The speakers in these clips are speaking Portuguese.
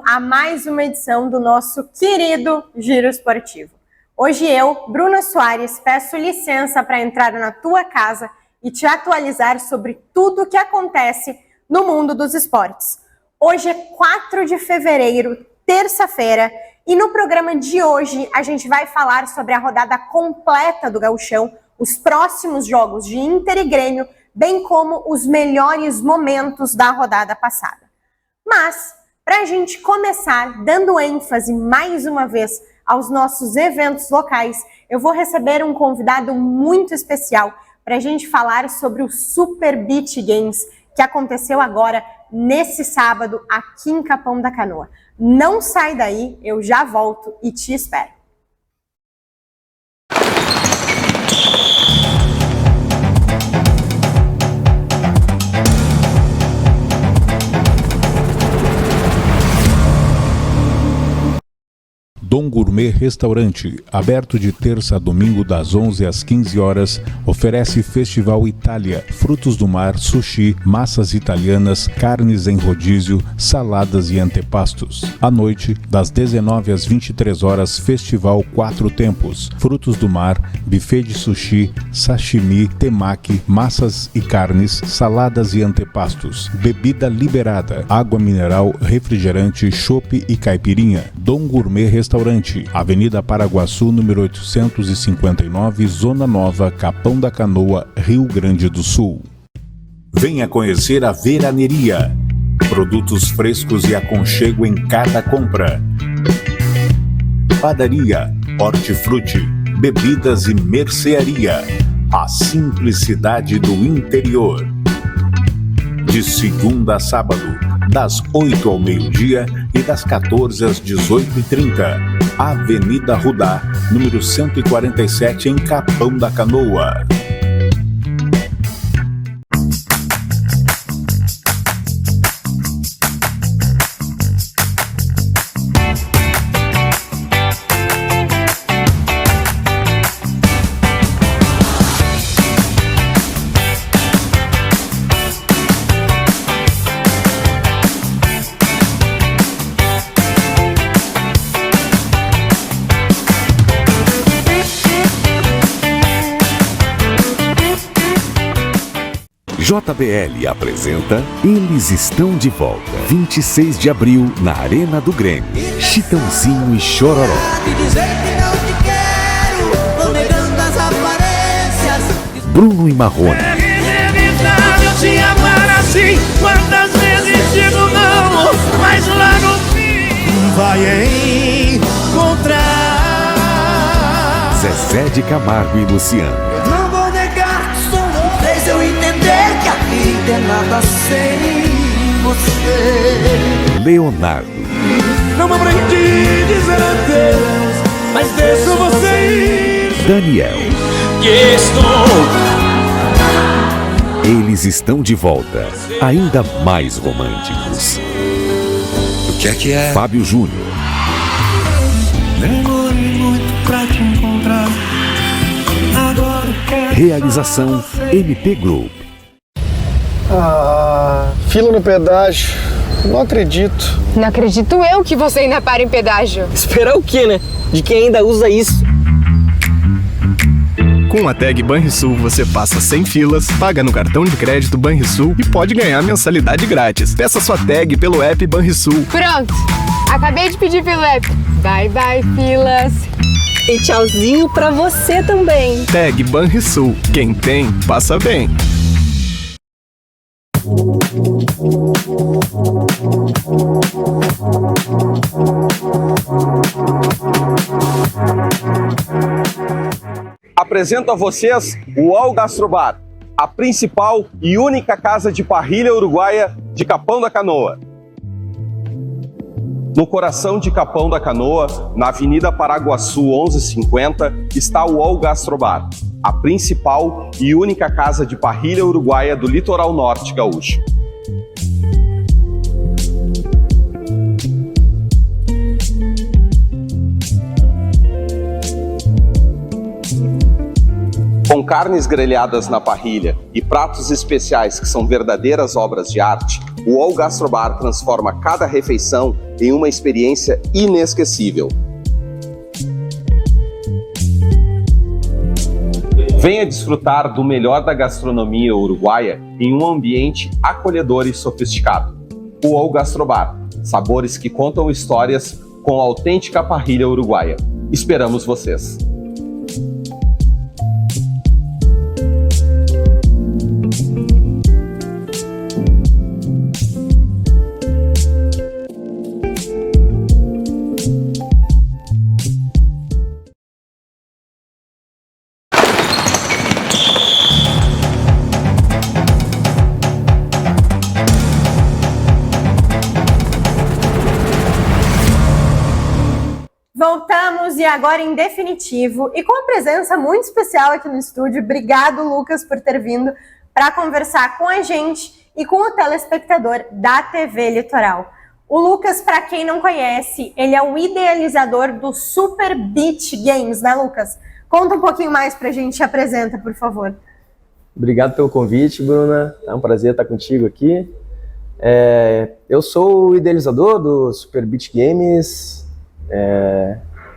a mais uma edição do nosso querido Giro Esportivo. Hoje eu, Bruna Soares, peço licença para entrar na tua casa e te atualizar sobre tudo o que acontece no mundo dos esportes. Hoje é 4 de fevereiro, terça-feira, e no programa de hoje a gente vai falar sobre a rodada completa do Gauchão, os próximos jogos de Inter e Grêmio, bem como os melhores momentos da rodada passada. Mas, para a gente começar dando ênfase mais uma vez aos nossos eventos locais, eu vou receber um convidado muito especial para a gente falar sobre o Super Beach Games, que aconteceu agora, nesse sábado, aqui em Capão da Canoa. Não sai daí, eu já volto e te espero. Dom Gourmet Restaurante, aberto de terça a domingo das 11 às 15 horas, oferece Festival Itália, frutos do mar, sushi, massas italianas, carnes em rodízio, saladas e antepastos. À noite, das 19 às 23 horas, Festival Quatro Tempos, frutos do mar, buffet de sushi, sashimi, temaki, massas e carnes, saladas e antepastos. Bebida liberada, água mineral, refrigerante, chopp e caipirinha. Dom Gourmet Restaurante, Avenida Paraguaçu, número 859, Zona Nova, Capão da Canoa, Rio Grande do Sul. Venha conhecer a Veraneria. Produtos frescos e aconchego em cada compra. Padaria, hortifruti, bebidas e mercearia. A simplicidade do interior. De segunda a sábado, das 8 ao meio-dia e das 14 às 18h30. Avenida Rudá, número 147, em Capão da Canoa. JBL apresenta Eles Estão de Volta. 26 de abril, na Arena do Grêmio. Chitãozinho e Chororó. Bruno e Marrone. Vai encontrar Zezé de Camargo e Luciano. Não vou negar, só não fez eu entender que a vida é nada sem você. Leonardo. Não aprendi a dizer adeus, mas deixo você ir. Daniel. Que estou. Eles estão de volta, ainda mais românticos. O que é? Fábio Júnior. Demorei muito pra te encontrar. Agora quero. Realização MP Group. Fila no pedágio. Não acredito. Não acredito eu que você ainda para em pedágio. Esperar o quê, né? De quem ainda usa isso. Com a tag Banrisul, você passa sem filas, paga no cartão de crédito Banrisul e pode ganhar mensalidade grátis. Peça sua tag pelo app Banrisul. Pronto, acabei de pedir pelo app. Bye, bye, filas. E tchauzinho pra você também. Tag Banrisul. Quem tem, passa bem. Apresento a vocês o All Gastrobar, a principal e única casa de parrilha uruguaia de Capão da Canoa. No coração de Capão da Canoa, na Avenida Paraguaçu 1150, está o All Gastrobar, a principal e única casa de parrilha uruguaia do litoral norte gaúcho. Com carnes grelhadas na parrilha e pratos especiais que são verdadeiras obras de arte, o UOL Gastrobar transforma cada refeição em uma experiência inesquecível. Venha desfrutar do melhor da gastronomia uruguaia em um ambiente acolhedor e sofisticado. O UOL Gastrobar, sabores que contam histórias com a autêntica parrilha uruguaia. Esperamos vocês! Voltamos e agora em definitivo e com a presença muito especial aqui no estúdio. Obrigado, Lucas, por ter vindo para conversar com a gente e com o telespectador da TV Litoral. O Lucas, para quem não conhece, ele é o idealizador do Super Beach Games, né, Lucas? Conta um pouquinho mais pra gente, apresenta, por favor. Obrigado pelo convite, Bruna. É um prazer estar contigo aqui. Eu sou o idealizador do Super Beach Games,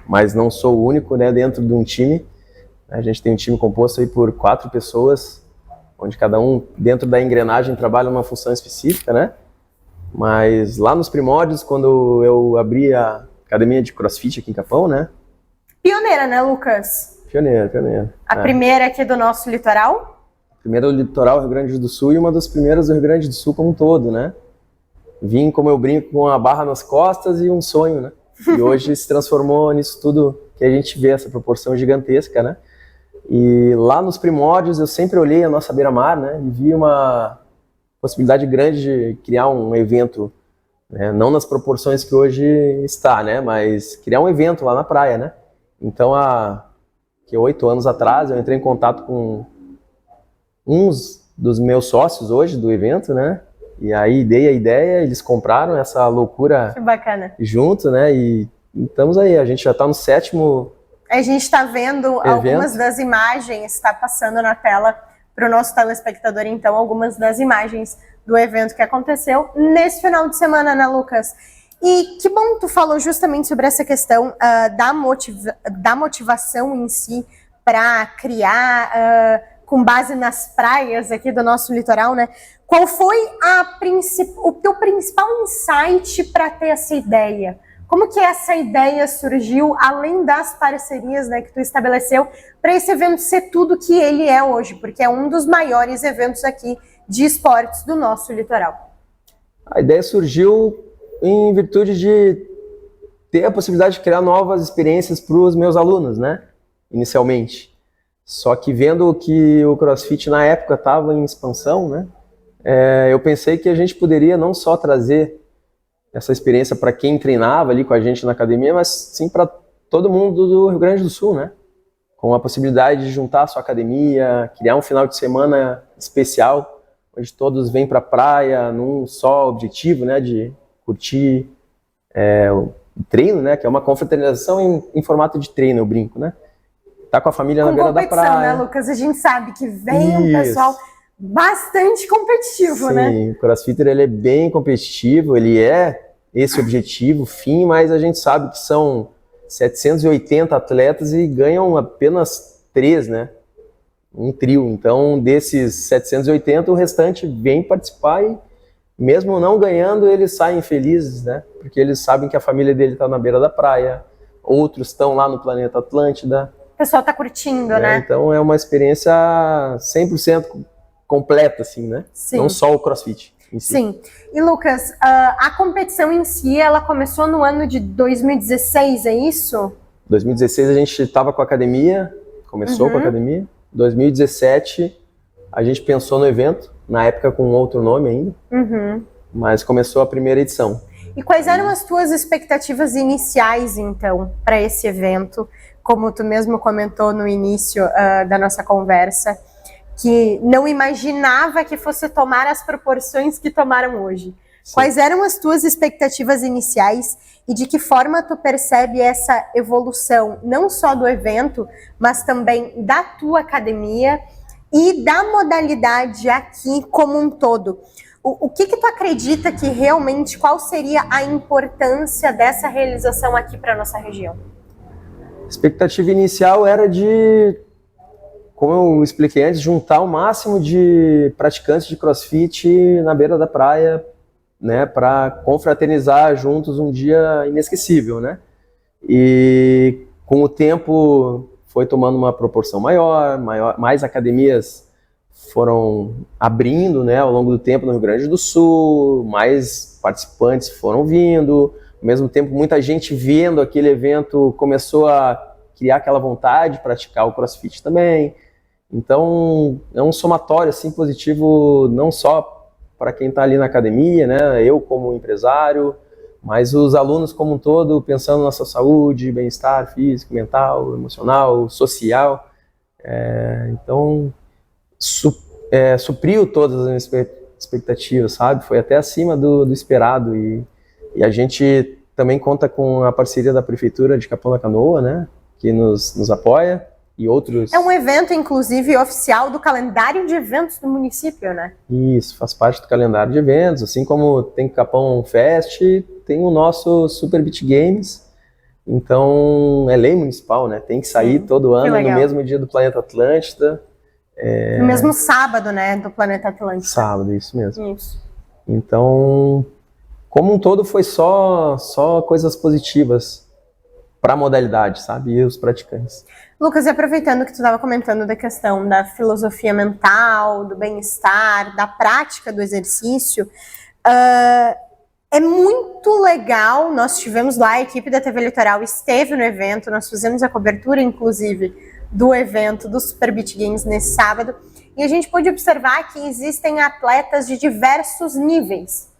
mas não sou o único, né, dentro de um time. A gente tem um time composto aí por 4 pessoas, onde cada um dentro da engrenagem trabalha numa função específica, né? Mas lá nos primórdios, quando eu abri a academia de CrossFit aqui em Capão, né? Pioneira, né, Lucas? Pioneira. A primeira aqui do nosso litoral? Primeira do litoral Rio Grande do Sul e uma das primeiras do Rio Grande do Sul como um todo, né? Vim, como eu brinco, com uma barra nas costas e um sonho, né? E hoje se transformou nisso tudo que a gente vê, essa proporção gigantesca, né? E lá nos primórdios eu sempre olhei a nossa beira-mar, né? E vi uma possibilidade grande de criar um evento, né? Não nas proporções que hoje está, né? Mas criar um evento lá na praia, né? Então, há 8 anos atrás, eu entrei em contato com uns dos meus sócios hoje do evento, né? E aí dei a ideia, eles compraram essa loucura. Que bacana. Junto, né? E estamos aí, a gente já está no 7º. A gente está vendo algumas das imagens, está passando na tela para o nosso telespectador, então, algumas das imagens do evento que aconteceu nesse final de semana, né, Lucas? E que bom que tu falou justamente sobre essa questão da motivação em si para criar, com base nas praias aqui do nosso litoral, né? Qual foi o teu principal insight para ter essa ideia? Como que essa ideia surgiu, além das parcerias, né, que tu estabeleceu, para esse evento ser tudo que ele é hoje? Porque é um dos maiores eventos aqui de esportes do nosso litoral. A ideia surgiu em virtude de ter a possibilidade de criar novas experiências para os meus alunos, né? Inicialmente. Só que vendo que o CrossFit na época estava em expansão, né? Eu pensei que a gente poderia não só trazer essa experiência para quem treinava ali com a gente na academia, mas sim para todo mundo do Rio Grande do Sul, né? Com a possibilidade de juntar a sua academia, criar um final de semana especial, onde todos vêm para a praia num só objetivo, né? De curtir o treino, né? Que é uma confraternização em formato de treino, eu brinco, né? Tá com a família na beira da praia. Né, Lucas? A gente sabe que vem um pessoal bastante competitivo, né? Sim, o crossfitter ele é bem competitivo, ele é esse objetivo, fim, mas a gente sabe que são 780 atletas e ganham apenas 3, né? Um trio. Então, desses 780, o restante vem participar e, mesmo não ganhando, eles saem felizes, né? Porque eles sabem que a família dele está na beira da praia, outros estão lá no planeta Atlântida. O pessoal tá curtindo, né? Então, é uma experiência 100% completa, assim, né? Sim. Não só o CrossFit em si. Sim. E, Lucas, a competição em si, ela começou no ano de 2016, é isso? 2016 a gente estava com a academia, começou com a academia. 2017 a gente pensou no evento, na época com outro nome ainda, mas começou a primeira edição. E quais eram as tuas expectativas iniciais, então, para esse evento? Como tu mesmo comentou no início da nossa conversa, que não imaginava que fosse tomar as proporções que tomaram hoje. Quais eram as tuas expectativas iniciais e de que forma tu percebe essa evolução, não só do evento, mas também da tua academia e da modalidade aqui como um todo? O que tu acredita que realmente, qual seria a importância dessa realização aqui para nossa região? A expectativa inicial era de, como eu expliquei antes, juntar o máximo de praticantes de CrossFit na beira da praia, né, para confraternizar juntos um dia inesquecível, né? E com o tempo foi tomando uma proporção maior, mais academias foram abrindo, né, ao longo do tempo no Rio Grande do Sul, mais participantes foram vindo, ao mesmo tempo muita gente vendo aquele evento começou a criar aquela vontade de praticar o CrossFit também. Então é um somatório assim positivo, não só para quem está ali na academia, né, eu como empresário, mas os alunos como um todo, pensando na sua saúde, bem-estar físico, mental, emocional, social. Então supriu todas as minhas expectativas, sabe? Foi até acima do esperado e a gente também conta com a parceria da Prefeitura de Capão da Canoa, né? Que nos apoia e outros... É um evento, inclusive, oficial do calendário de eventos do município, né? Isso, faz parte do calendário de eventos, assim como tem Capão Fest, tem o nosso Super Beach Games, então é lei municipal, né? Tem que sair todo ano no mesmo dia do Planeta Atlântida. No mesmo sábado, né, do Planeta Atlântida. Sábado, isso mesmo. Isso. Então, como um todo, foi só coisas positivas para a modalidade, sabe? E os praticantes. Lucas, e aproveitando que tu estava comentando da questão da filosofia mental, do bem-estar, da prática do exercício, é muito legal, nós tivemos lá, a equipe da TV Litoral esteve no evento, nós fizemos a cobertura, inclusive, do evento do Super Beach Games nesse sábado, e a gente pôde observar que existem atletas de diversos níveis,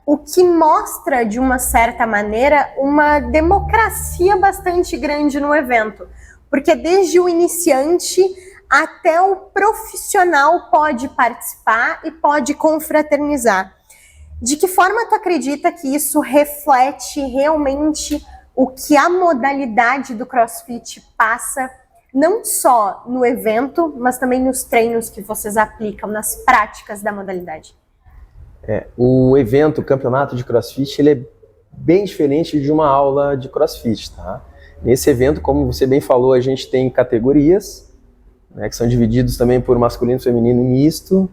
o que mostra, de uma certa maneira, uma democracia bastante grande no evento, porque desde o iniciante até o profissional pode participar e pode confraternizar. De que forma tu acredita que isso reflete realmente o que a modalidade do CrossFit passa, não só no evento, mas também nos treinos que vocês aplicam, nas práticas da modalidade? O evento, o campeonato de CrossFit, ele é bem diferente de uma aula de CrossFit, tá? Nesse evento, como você bem falou, a gente tem categorias, né, que são divididos também por masculino, feminino e misto.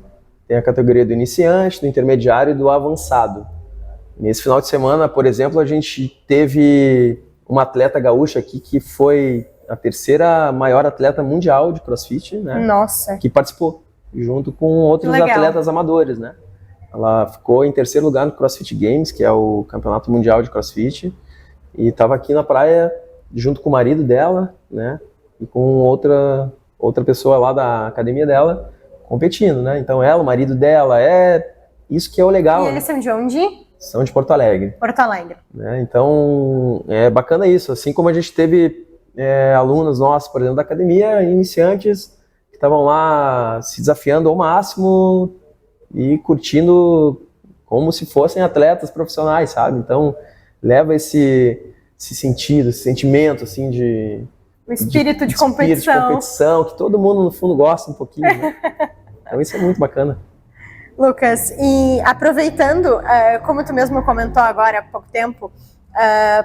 Tem a categoria do iniciante, do intermediário e do avançado. Nesse final de semana, por exemplo, a gente teve uma atleta gaúcha aqui que foi a terceira maior atleta mundial de CrossFit, né? Nossa! Que participou, junto com outros atletas amadores, né? Ela ficou em terceiro lugar no CrossFit Games, que é o campeonato mundial de CrossFit, e estava aqui na praia junto com o marido dela, né? E com outra pessoa lá da academia dela, competindo, né? Então ela, o marido dela, isso que é o legal. E eles são de onde? São de Porto Alegre. Porto Alegre. Né? Então é bacana isso, assim como a gente teve alunos nossos, por exemplo, da academia, iniciantes, que estavam lá se desafiando ao máximo e curtindo como se fossem atletas profissionais, sabe? Então leva esse sentido, esse sentimento, assim, de... O espírito de competição. Espírito de competição, que todo mundo, no fundo, gosta um pouquinho, né? Então isso é muito bacana. Lucas, e aproveitando, como tu mesmo comentou agora há pouco tempo,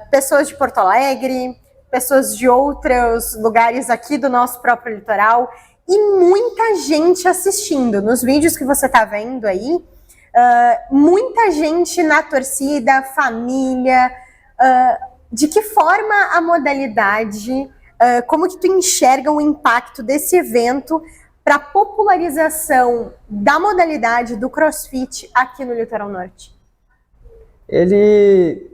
pessoas de Porto Alegre, pessoas de outros lugares aqui do nosso próprio litoral e muita gente assistindo. Nos vídeos que você está vendo aí, muita gente na torcida, família. De que forma a modalidade, como que tu enxerga o impacto desse evento para a popularização da modalidade do CrossFit aqui no Litoral Norte? Ele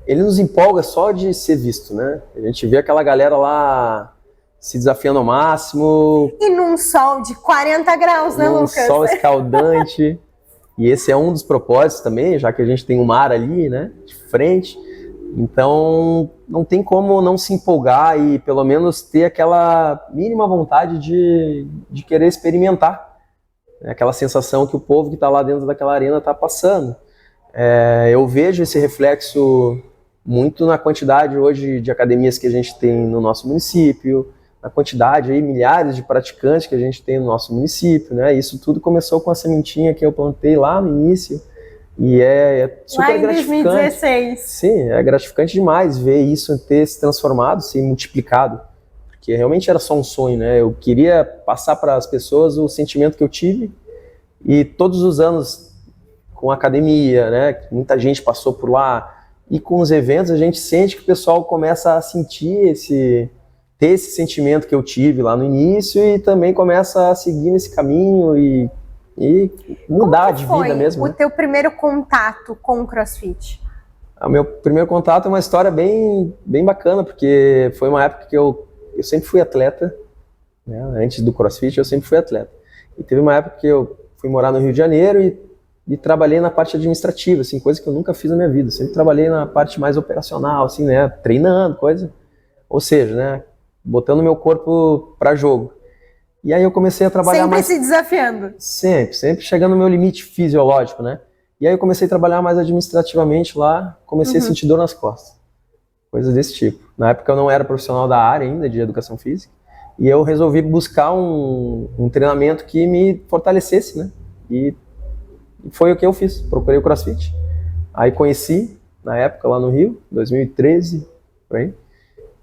nos empolga só de ser visto, né? A gente vê aquela galera lá se desafiando ao máximo. E num sol de 40 graus, né, Lucas? Num sol escaldante. E esse é um dos propósitos também, já que a gente tem um mar ali, né, de frente. Então, não tem como não se empolgar e pelo menos ter aquela mínima vontade de querer experimentar. Aquela sensação que o povo que está lá dentro daquela arena está passando. Eu vejo esse reflexo muito na quantidade hoje de academias que a gente tem no nosso município, na quantidade aí, milhares de praticantes que a gente tem no nosso município, né? Isso tudo começou com a sementinha que eu plantei lá no início e é super lá em gratificante. 2016. Sim, é gratificante demais ver isso ter se transformado, se multiplicado, porque realmente era só um sonho, né? Eu queria passar para as pessoas o sentimento que eu tive e todos os anos com a academia, né? Muita gente passou por lá e com os eventos a gente sente que o pessoal começa a sentir ter esse sentimento que eu tive lá no início e também começa a seguir nesse caminho e mudar de vida mesmo. O teu primeiro contato com o CrossFit? O meu primeiro contato é uma história bem bacana, porque foi uma época que eu sempre fui atleta, né? Antes do CrossFit eu sempre fui atleta. E teve uma época que eu fui morar no Rio de Janeiro e trabalhei na parte administrativa, assim, coisa que eu nunca fiz na minha vida. Eu sempre trabalhei na parte mais operacional, assim, né? Treinando, coisa. Ou seja, né? Botando meu corpo para jogo. E aí eu comecei a trabalhar sempre mais... se desafiando. Sempre chegando no meu limite fisiológico, né? E aí eu comecei a trabalhar mais administrativamente lá, comecei a sentir dor nas costas. Coisas desse tipo. Na época eu não era profissional da área ainda, de educação física, e eu resolvi buscar um treinamento que me fortalecesse, né? E foi o que eu fiz, procurei o CrossFit. Aí conheci, na época, lá no Rio, 2013, por aí.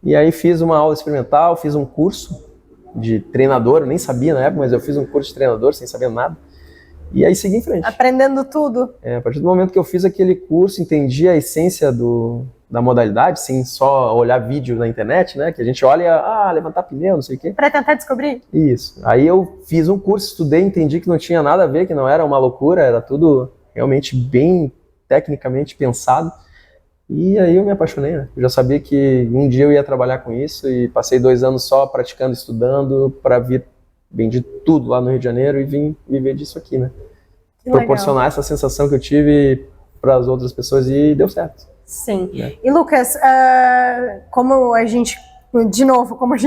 E aí fiz uma aula experimental, fiz um curso de treinador, eu nem sabia na época, mas eu fiz um curso de treinador sem saber nada. E aí segui em frente. Aprendendo tudo. A partir do momento que eu fiz aquele curso, entendi a essência da modalidade, sem só olhar vídeo na internet, né? Que a gente olha, levantar pneu, não sei o quê. Pra tentar descobrir? Isso. Aí eu fiz um curso, estudei, entendi que não tinha nada a ver, que não era uma loucura, era tudo realmente bem tecnicamente pensado. E aí eu me apaixonei, né? Eu já sabia que um dia eu ia trabalhar com isso e passei 2 anos só praticando, estudando, para vendi tudo lá no Rio de Janeiro e vim viver disso aqui, né? Que proporcionar legal. essa sensação que eu tive para as outras pessoas e deu certo. Sim. Né? E Lucas, como a gente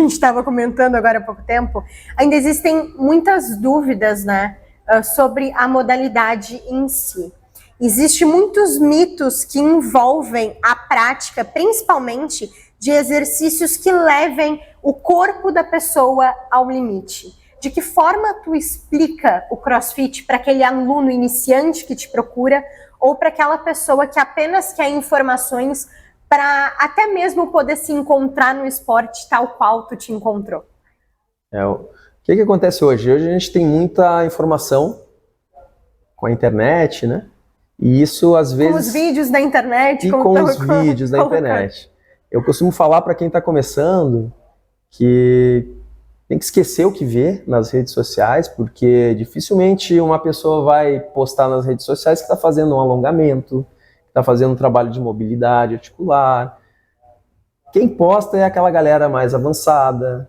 estava comentando agora há pouco tempo, ainda existem muitas dúvidas, né, sobre a modalidade em si. Existem muitos mitos que envolvem a prática, principalmente de exercícios que levem o corpo da pessoa ao limite. De que forma tu explica o CrossFit para aquele aluno iniciante que te procura ou para aquela pessoa que apenas quer informações para até mesmo poder se encontrar no esporte tal qual tu te encontrou? O que acontece hoje? Hoje a gente tem muita informação com a internet, né? E isso às vezes... Com os vídeos da internet. Vídeos da internet. Eu costumo falar para quem está começando que tem que esquecer o que vê nas redes sociais, porque dificilmente uma pessoa vai postar nas redes sociais que está fazendo um alongamento, que está fazendo um trabalho de mobilidade articular. Quem posta é aquela galera mais avançada,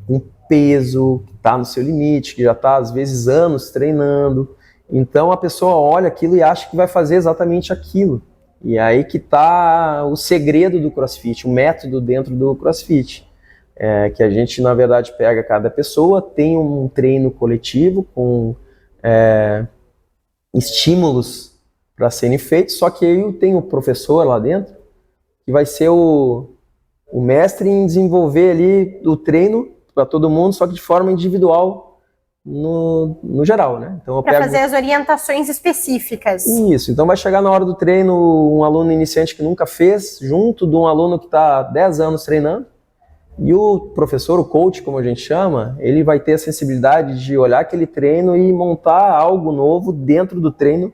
com peso, que está no seu limite, que já está às vezes anos treinando. Então a pessoa olha aquilo e acha que vai fazer exatamente aquilo. E aí que está o segredo do CrossFit, o método dentro do CrossFit. Que a gente, na verdade, pega cada pessoa, tem um treino coletivo com estímulos para serem feitos, só que aí tem o professor lá dentro, que vai ser o mestre em desenvolver ali o treino para todo mundo, só que de forma individual no geral, né? Então, para fazer as orientações específicas. Isso, então vai chegar na hora do treino um aluno iniciante que nunca fez, junto de um aluno que está há 10 anos treinando, e o professor, o coach, como a gente chama, ele vai ter a sensibilidade de olhar aquele treino e montar algo novo dentro do treino,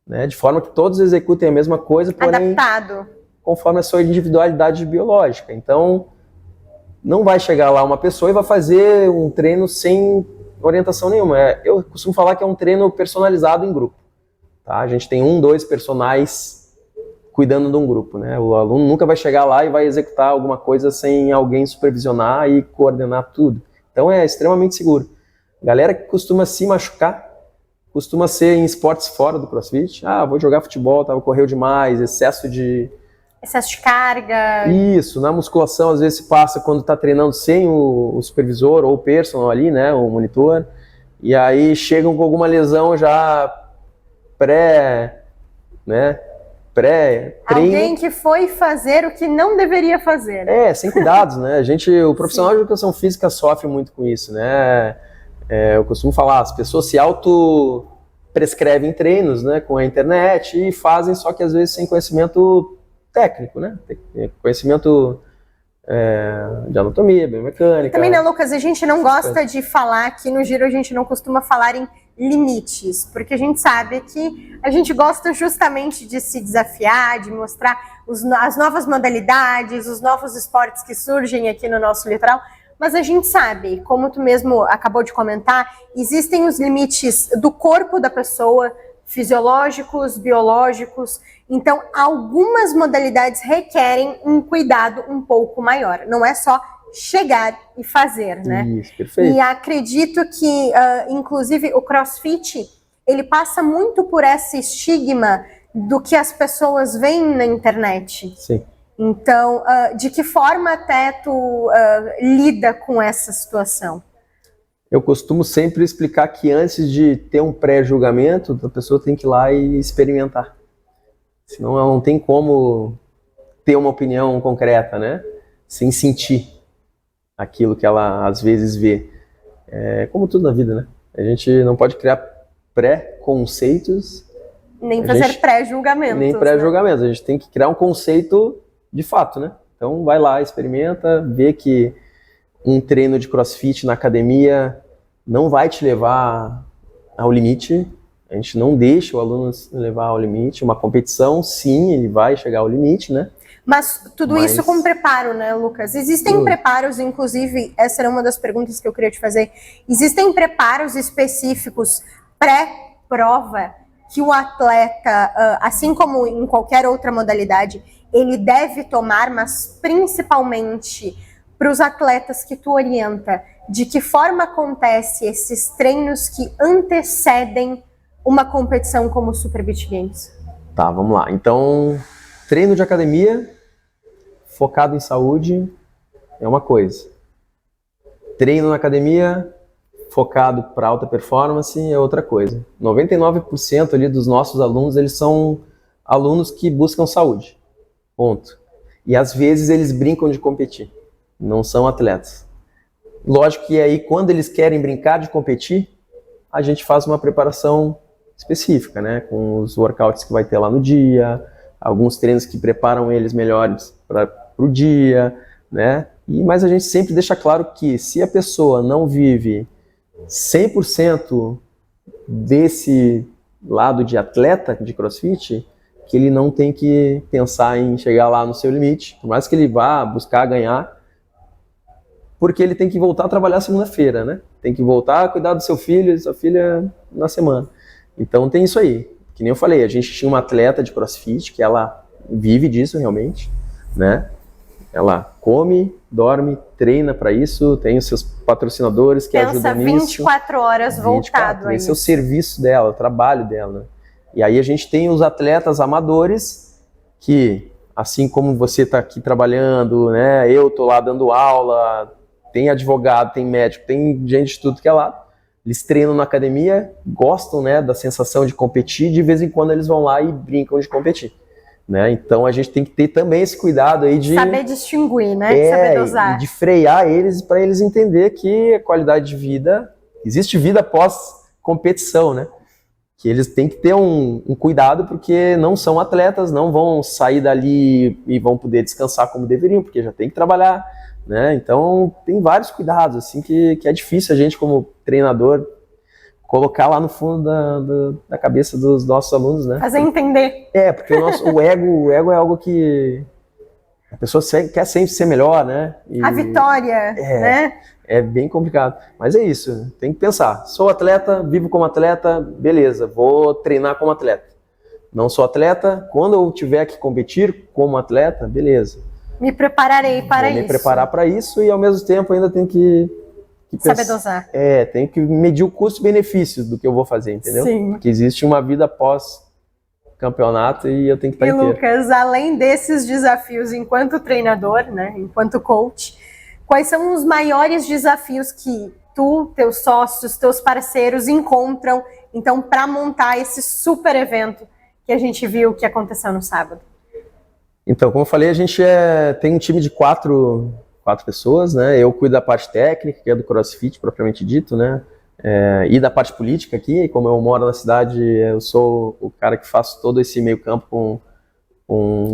né? De forma que todos executem a mesma coisa, porém adaptado, conforme a sua individualidade biológica. Então, não vai chegar lá uma pessoa e vai fazer um treino sem orientação nenhuma. Eu costumo falar que é um treino personalizado em grupo. Tá? A gente tem 1, 2 personagens cuidando de um grupo, né? O aluno nunca vai chegar lá e vai executar alguma coisa sem alguém supervisionar e coordenar tudo. Então é extremamente seguro. Galera que costuma se machucar, costuma ser em esportes fora do CrossFit. Vou jogar futebol, correu demais, excesso de carga. Isso, na musculação às vezes se passa quando está treinando sem o supervisor ou o personal ali, né, o monitor, e aí chegam com alguma lesão já né? Pré-treino. Alguém que foi fazer o que não deveria fazer. Né? Sem cuidados, né? O profissional de educação física sofre muito com isso, né? Eu costumo falar, as pessoas se prescrevem treinos, né, com a internet e fazem, só que às vezes sem conhecimento técnico, né? Conhecimento de anatomia, biomecânica. Também, né, Lucas, a gente não gosta de falar aqui no Giro, a gente não costuma falar em limites, porque a gente sabe que a gente gosta justamente de se desafiar, de mostrar as novas modalidades, os novos esportes que surgem aqui no nosso litoral, mas a gente sabe, como tu mesmo acabou de comentar, existem os limites do corpo da pessoa, fisiológicos, biológicos, então algumas modalidades requerem um cuidado um pouco maior, não é só chegar e fazer, né? Isso, perfeito. E acredito que, inclusive, o CrossFit, ele passa muito por esse estigma do que as pessoas veem na internet. Sim. Então, de que forma até tu lida com essa situação? Eu costumo sempre explicar que antes de ter um pré-julgamento, a pessoa tem que ir lá e experimentar. Senão ela não tem como ter uma opinião concreta, né? Sem sentir aquilo que ela às vezes vê. Como tudo na vida, né? A gente não pode criar pré-conceitos. Nem fazer pré-julgamentos. Nem pré-julgamentos. Né? A gente tem que criar um conceito de fato, né? Então vai lá, experimenta, vê que um treino de CrossFit na academia não vai te levar ao limite. A gente não deixa o aluno levar ao limite. Uma competição, sim, ele vai chegar ao limite, né? Mas tudo isso com preparo, né, Lucas? Existem preparos, inclusive, essa era uma das perguntas que eu queria te fazer. Existem preparos específicos pré-prova que o atleta, assim como em qualquer outra modalidade, ele deve tomar, mas principalmente para os atletas que tu orienta, de que forma acontece esses treinos que antecedem uma competição como o Super Beach Games? Tá, vamos lá. Então, treino de academia focado em saúde é uma coisa. Treino na academia focado para alta performance é outra coisa. 99% ali dos nossos alunos, eles são alunos que buscam saúde. Ponto. E às vezes eles brincam de competir. Não são atletas. Lógico que aí quando eles querem brincar de competir, a gente faz uma preparação específica, né? Com os workouts que vai ter lá no dia, alguns treinos que preparam eles melhores para o dia, né? Mas a gente sempre deixa claro que se a pessoa não vive 100% desse lado de atleta de CrossFit, que ele não tem que pensar em chegar lá no seu limite, por mais que ele vá buscar ganhar, porque ele tem que voltar a trabalhar segunda-feira, né? Tem que voltar a cuidar do seu filho e sua filha na semana. Então tem isso aí. Que nem eu falei, a gente tinha uma atleta de CrossFit que ela vive disso realmente, né? Ela come, dorme, treina para isso, tem os seus patrocinadores que ajudam nisso. Pensa 24 horas voltado a isso. Esse é o serviço dela, o trabalho dela. E aí a gente tem os atletas amadores que, assim como você está aqui trabalhando, né? Eu estou lá dando aula, tem advogado, tem médico, tem gente de tudo que é lá. Eles treinam na academia, gostam, né, da sensação de competir, de vez em quando eles vão lá e brincam de competir. Né? Então a gente tem que ter também esse cuidado aí de saber distinguir, né? Saber dosar. E de frear eles para eles entenderem que a qualidade de vida, existe vida após competição, né? Que eles têm que ter um cuidado porque não são atletas, não vão sair dali e vão poder descansar como deveriam, porque já tem que trabalhar, né? Então tem vários cuidados assim que é difícil a gente como treinador colocar lá no fundo da cabeça dos nossos alunos, né? Fazer entender. Porque o ego é algo que a pessoa quer sempre ser melhor, né? E a vitória, né? É bem complicado. Mas é isso, tem que pensar. Sou atleta, vivo como atleta, beleza, vou treinar como atleta. Não sou atleta, quando eu tiver que competir como atleta, beleza. Me prepararei para isso. Me preparar para isso e ao mesmo tempo ainda tem que saber dosar. Tem que medir o custo-benefício do que eu vou fazer, entendeu? Sim. Porque existe uma vida após campeonato e eu tenho que estar inteiro. E Lucas, além desses desafios enquanto treinador, né, enquanto coach, quais são os maiores desafios que tu, teus sócios, teus parceiros encontram, então, para montar esse super evento que a gente viu que aconteceu no sábado? Então, como eu falei, a gente tem um time de quatro pessoas, né? Eu cuido da parte técnica, que é do CrossFit, propriamente dito, né? E da parte política aqui, e como eu moro na cidade, eu sou o cara que faço todo esse meio campo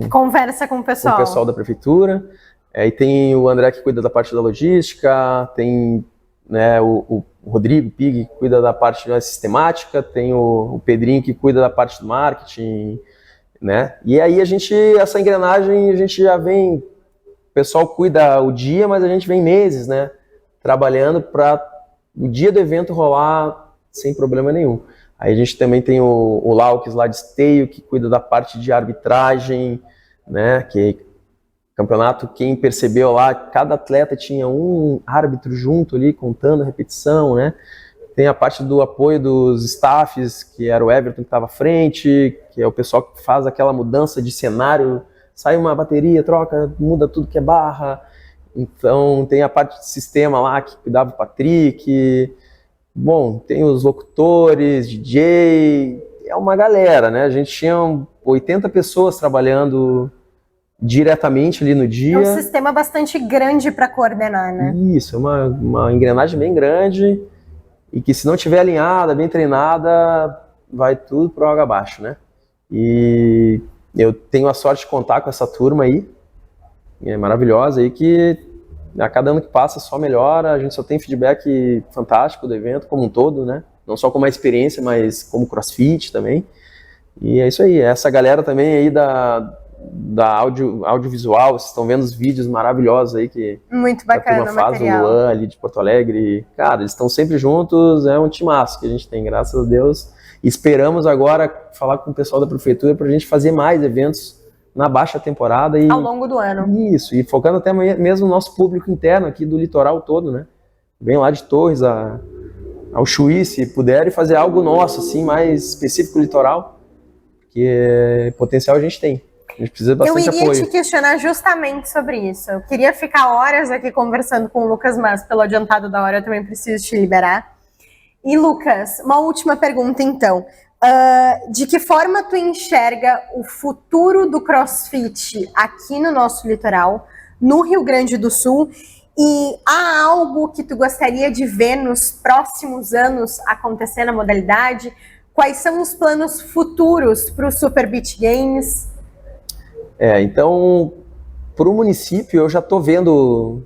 Conversa com o com o pessoal da prefeitura. E tem o André que cuida da parte da logística, tem, né, o Rodrigo Pig que cuida da parte mais sistemática, tem o Pedrinho que cuida da parte do marketing, né? E aí essa engrenagem, a gente já vem, o pessoal cuida o dia, mas a gente vem meses, né, trabalhando para o dia do evento rolar sem problema nenhum. Aí a gente também tem o Laukes lá de Esteio, que cuida da parte de arbitragem, né, que campeonato, quem percebeu lá, cada atleta tinha um árbitro junto ali, contando a repetição, né? Tem a parte do apoio dos staffs, que era o Everton que estava à frente, que é o pessoal que faz aquela mudança de cenário, sai uma bateria, troca, muda tudo que é barra. Então tem a parte de sistema lá, que cuidava o Patrick. Bom, tem os locutores, DJ, é uma galera, né? A gente tinha 80 pessoas trabalhando diretamente ali no dia. É um sistema bastante grande para coordenar, né? Isso, é uma engrenagem bem grande e que se não tiver alinhada, bem treinada, vai tudo pro água abaixo, né? E eu tenho a sorte de contar com essa turma aí, é maravilhosa aí, que a cada ano que passa só melhora, a gente só tem feedback fantástico do evento como um todo, né? Não só como a experiência, mas como CrossFit também. E é isso aí, essa galera também aí da audiovisual, vocês estão vendo os vídeos maravilhosos aí que muito bacana, a turma faz, o Luan ali de Porto Alegre, cara, eles estão sempre juntos, é um timaço que a gente tem, graças a Deus, e esperamos agora falar com o pessoal da prefeitura pra gente fazer mais eventos na baixa temporada e ao longo do ano. Isso, e focando até mesmo o nosso público interno aqui do litoral todo, né, vem lá de Torres ao Chuí, se puder, e fazer algo nosso, assim, mais específico litoral, que potencial a gente tem. A gente precisa bastante apoio. Eu iria te questionar justamente sobre isso. Eu queria ficar horas aqui conversando com o Lucas, mas pelo adiantado da hora eu também preciso te liberar. E Lucas, uma última pergunta então. De que forma tu enxerga o futuro do CrossFit aqui no nosso litoral, no Rio Grande do Sul? E há algo que tu gostaria de ver nos próximos anos acontecer na modalidade? Quais são os planos futuros para o Super Beach Games? Então, para o município, eu já estou vendo...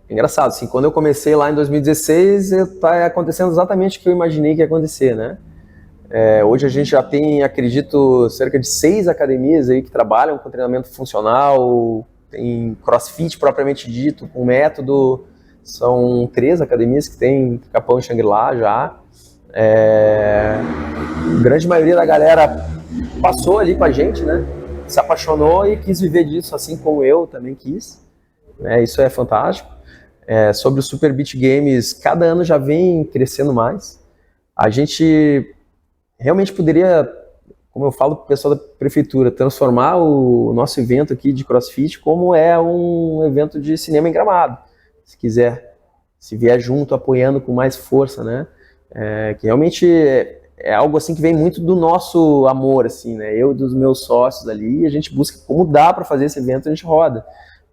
Engraçado, assim, quando eu comecei lá em 2016, está acontecendo exatamente o que eu imaginei que ia acontecer, né? Hoje a gente já tem, acredito, cerca de 6 academias aí que trabalham com treinamento funcional, tem CrossFit propriamente dito, com método, são 3 academias que tem Capão e Xangri-Lá já. A grande maioria da galera passou ali com a gente, né? Se apaixonou e quis viver disso, assim como eu também quis. Isso é fantástico. Sobre o Super Beach Games, cada ano já vem crescendo mais. A gente realmente poderia, como eu falo para o pessoal da prefeitura, transformar o nosso evento aqui de CrossFit como um evento de cinema em Gramado. Se quiser, se vier junto, apoiando com mais força, né? Que realmente é algo assim que vem muito do nosso amor, assim, né? Eu e dos meus sócios ali, a gente busca como dá para fazer esse evento, a gente roda.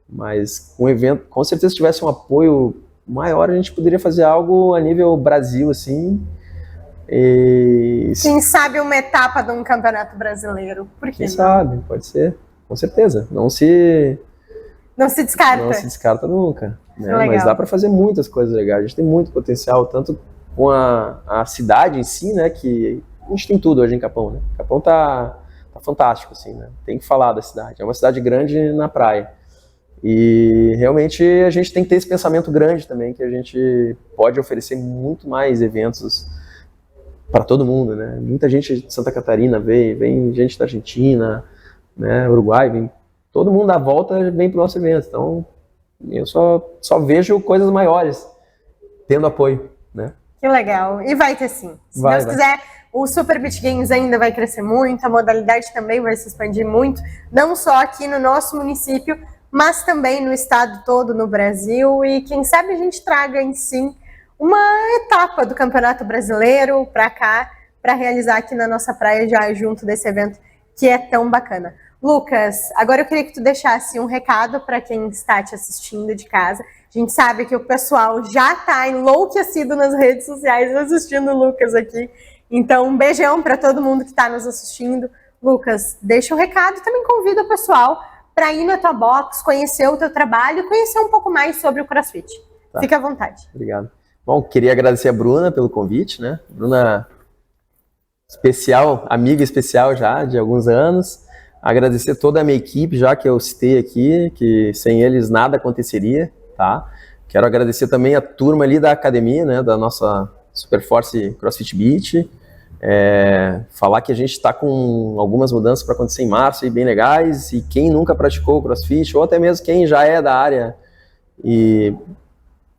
Mas com o evento, com certeza, se tivesse um apoio maior, a gente poderia fazer algo a nível Brasil, assim. Quem sabe uma etapa de um campeonato brasileiro? Por que Quem sabe, pode ser, com certeza. Não se descarta. Não se descarta nunca. Né? Mas dá para fazer muitas coisas legais. A gente tem muito potencial, tanto com a cidade em si, né, que a gente tem tudo hoje em Capão, né? Capão tá fantástico, assim, né? Tem que falar da cidade. É uma cidade grande na praia. E realmente a gente tem que ter esse pensamento grande também, que a gente pode oferecer muito mais eventos para todo mundo, né? Muita gente de Santa Catarina vem gente da Argentina, né? Uruguai, vem todo mundo da volta vem pro nosso evento. Então eu só vejo coisas maiores tendo apoio, né? Que legal. E vai ter sim. Se Deus quiser, o Super Beach Games ainda vai crescer muito, a modalidade também vai se expandir muito, não só aqui no nosso município, mas também no estado todo, no Brasil, e quem sabe a gente traga em si uma etapa do Campeonato Brasileiro para cá, para realizar aqui na nossa praia já junto desse evento que é tão bacana. Lucas, agora eu queria que tu deixasse um recado para quem está te assistindo de casa. A gente sabe que o pessoal já está enlouquecido nas redes sociais assistindo o Lucas aqui. Então, um beijão para todo mundo que está nos assistindo. Lucas, deixa um recado e também convida o pessoal para ir na tua box, conhecer o teu trabalho e conhecer um pouco mais sobre o CrossFit. Tá. Fica à vontade. Obrigado. Bom, queria agradecer a Bruna pelo convite, né? Bruna, especial, amiga especial já de alguns anos. Agradecer toda a minha equipe, já que eu citei aqui, que sem eles nada aconteceria, tá? Quero agradecer também a turma ali da academia, né, da nossa Superforce CrossFit Beach. Falar que a gente está com algumas mudanças para acontecer em março e bem legais, e quem nunca praticou CrossFit, ou até mesmo quem já é da área e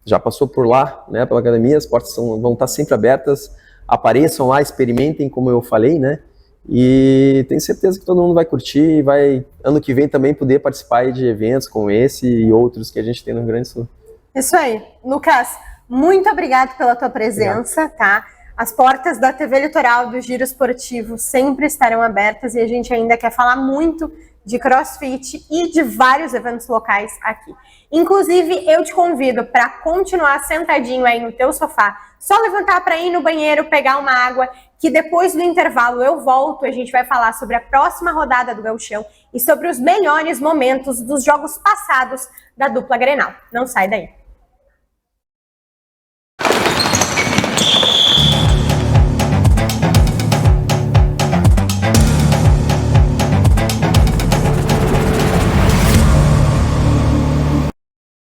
já passou por lá, né, pela academia, as portas vão estar sempre abertas, apareçam lá, experimentem, como eu falei, né? E tenho certeza que todo mundo vai curtir e vai, ano que vem, também poder participar de eventos como esse e outros que a gente tem no Rio Grande do Sul. Isso aí. Lucas, muito obrigado pela tua presença, tá? As portas da TV Litoral do Giro Esportivo sempre estarão abertas e a gente ainda quer falar muito de CrossFit e de vários eventos locais aqui. Inclusive, eu te convido para continuar sentadinho aí no teu sofá, só levantar para ir no banheiro, pegar uma água, que depois do intervalo eu volto, a gente vai falar sobre a próxima rodada do Gauchão e sobre os melhores momentos dos jogos passados da dupla Grenal. Não sai daí.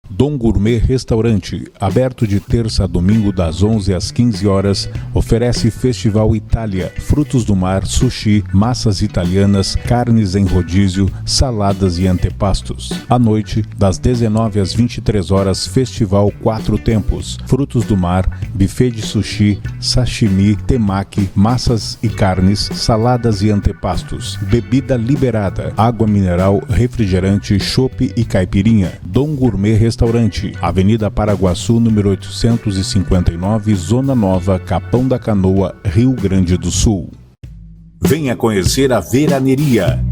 Dom Gourmet Restaurante, aberto de terça a domingo das 11 às 15 horas, oferece Festival Itália, frutos do mar, sushi, massas italianas, carnes em rodízio, saladas e antepastos. À noite, das 19 às 23 horas, Festival Quatro Tempos, frutos do mar, buffet de sushi, sashimi, temaki, massas e carnes, saladas e antepastos. Bebida liberada, água mineral, refrigerante, chopp e caipirinha. Dom Gourmet Restaurante, Avenida Paraguaçu, número 859, Zona Nova, Capão da Canoa, Rio Grande do Sul. Venha conhecer a Veraneria.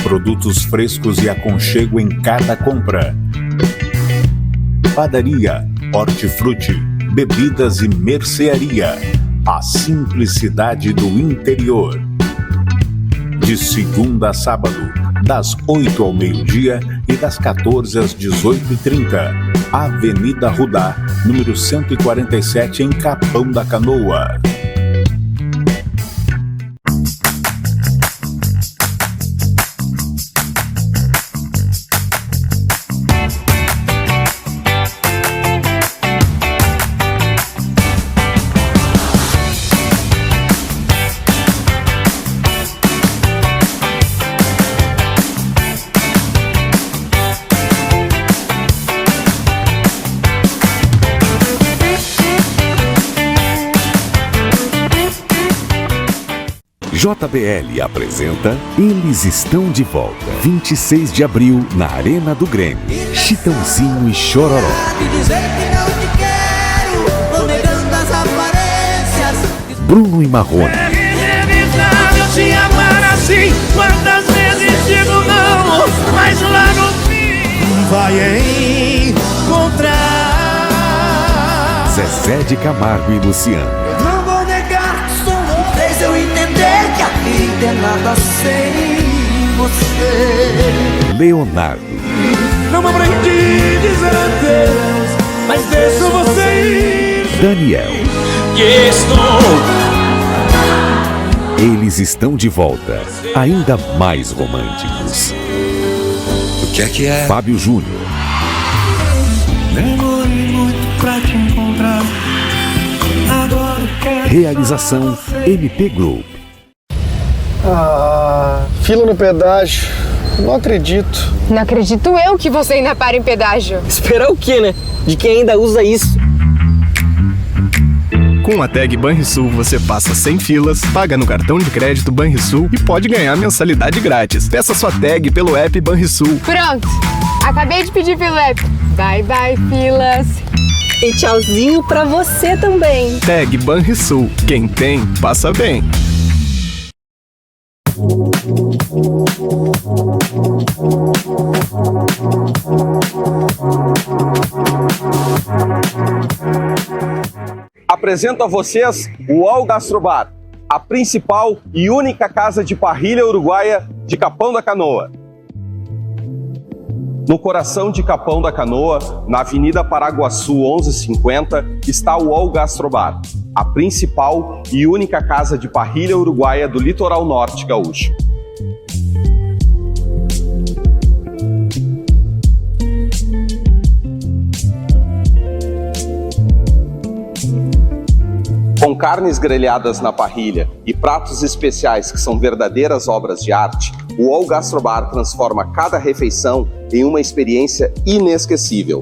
Produtos frescos e aconchego em cada compra. Padaria, hortifruti, bebidas e mercearia. A simplicidade do interior. De segunda a sábado, das 8 ao meio-dia e das 14 às 18h30. Avenida Rudá, número 147, em Capão da Canoa. JBL apresenta Eles Estão de Volta. 26 de abril, na Arena do Grêmio. Chitãozinho e Chororó. Bruno e Marrone. É inevitável te amar assim. Quantas vezes digo não, mas lá no fim vai encontrar. Zezé de Camargo e Luciano. Não vou negar, só não fez eu entender que a vida é nada sem você. Leonardo. Não aprendi a dizer adeus, mas deixo você ir. Daniel. Que estou. Eles estão de volta, ainda mais românticos. O que é? Fábio Júnior. Demorei muito pra te encontrar. Agora quero. Realização MP Group. Fila no pedágio. Não acredito. Não acredito eu que você ainda para em pedágio. Esperar o quê, né? De quem ainda usa isso. Com a tag Banrisul você passa sem filas, paga no cartão de crédito Banrisul e pode ganhar mensalidade grátis. Peça sua tag pelo app Banrisul. Pronto, acabei de pedir pelo app. Bye bye, filas. E tchauzinho pra você também. Tag Banrisul. Quem tem, passa bem. Apresento a vocês o UOL Gastrobar, a principal e única casa de parrilha uruguaia de Capão da Canoa. No coração de Capão da Canoa, na Avenida Paraguaçu 1150, está o UOL Gastrobar, a principal e única casa de parrilha uruguaia do litoral norte gaúcho. Com carnes grelhadas na parrilha e pratos especiais que são verdadeiras obras de arte, o UOL Gastrobar transforma cada refeição em uma experiência inesquecível.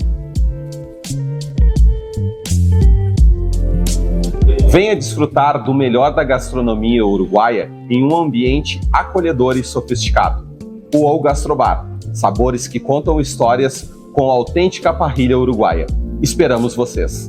Venha desfrutar do melhor da gastronomia uruguaia em um ambiente acolhedor e sofisticado. O UOL Gastrobar, sabores que contam histórias com a autêntica parrilha uruguaia. Esperamos vocês!